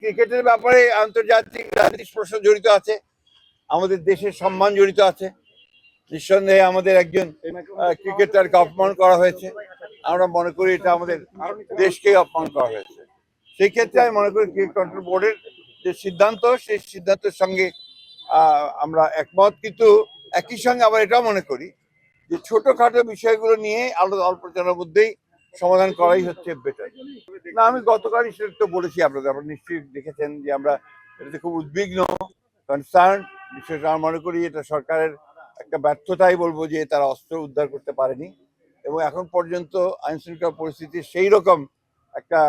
ক্রিকেটের ব্যাপারে আন্তর্জাতিক রাজনৈতিক প্রশ্ন জড়িত আছে, আমাদের দেশের সম্মান জড়িত আছে। নিঃসন্দেহে আমাদের একজন ক্রিকেটারকে অপমান করা হয়েছে, আমরা মনে করি এটা আমাদের দেশকে অপমান করা হয়েছে। সেই ক্ষেত্রে আমি মনে করি ক্রিকেট কন্ট্রোল বোর্ডের যে সিদ্ধান্ত, সেই সিদ্ধান্তের সঙ্গে আমরা একমত, কিন্তু একই সঙ্গে আবার এটাও মনে করি যে ছোটখাটো বিষয়গুলো নিয়ে অল্প জনের মধ্যেই সমাধান করাই হচ্ছে বেটার। না, আমি গতকালই সেটা তো বলেছি আপনাদের, আপনারা নিশ্চয়ই দেখেছেন যে আমরা এটাতে খুব উদ্বিগ্ন, কনসার্ন। বিশেষ আমি মনে করি এটা সরকারের একটা ব্যর্থতাই বলবো যে তারা অস্ত্র উদ্ধার করতে পারেনি, এবং এখন পর্যন্ত আইন শৃঙ্খলা পরিস্থিতি সেই রকম একটা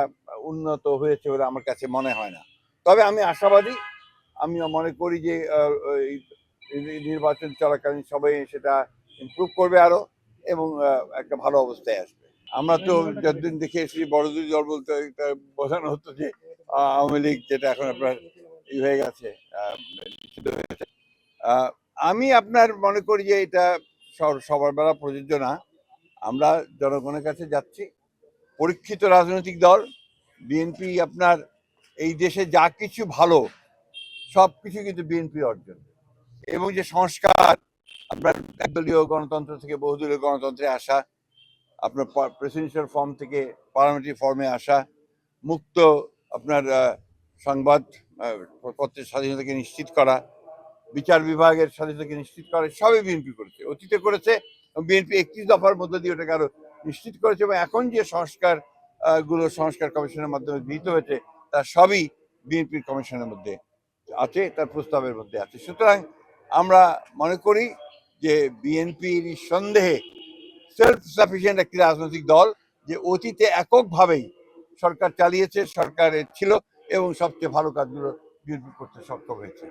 উন্নত হয়েছে বলে আমার কাছে মনে হয় না। তবে আমি আশাবাদী, আমি মনে করি যে নির্বাচন চলাকালীন সবাই সেটা ইমপ্রুভ করবে আরো, এবং একটা ভালো অবস্থায় আসবে। আমরা তো যতদিন দেখে এসেছি বড় দুই দল বলতে বোঝানো হতো যে আওয়ামী লীগ, যেটা এখন আপনার হয়ে গেছে, নিষিদ্ধ হয়েছে। আমি আপনার মনে করি যে এটা সবার বেলা প্রযোজ্য না। আমরা জনগণের কাছে যাচ্ছি, পরীক্ষিত রাজনৈতিক দল বিএনপি। আপনার এই দেশে যা কিছু ভালো সবকিছু কিন্তু বিএনপি অর্জন, এবং যে সংস্কার আপনার একদলীয় গণতন্ত্র থেকে বহুদলীয় গণতন্ত্রে আসা, আপনার প্রেসিডেন্সিয়াল ফর্ম থেকে পার্লামেন্টারি ফর্মে আসা, মুক্ত আপনার সংবাদ পত্রের স্বাধীনতাকে নিশ্চিত করা, বিচার বিভাগের স্বাধীনতাকে নিশ্চিত করা, সবই বিএনপি করেছে, অতীতে করেছে। বিএনপি 31 দফার মধ্য দিয়ে ওটাকে আরো নিশ্চিত করেছে, এবং এখন যে সংস্কার সংস্কার কমিশনের মাধ্যমে গৃহীত হয়েছে তার সবই বিএনপির কমিশনের মধ্যে আছে, তার প্রস্তাবের মধ্যে আছে। সুতরাং আমরা মনে করি যে বিএনপি নিঃসন্দেহে সেলফ সাফিসিয়েন্ট একটি রাজনৈতিক দল, যে অতীতে এককভাবেই সরকার চালিয়েছে, সরকারের ছিল, এবং সবচেয়ে ভালো কাজগুলো বিএনপি করতে সক্ষম হয়েছে।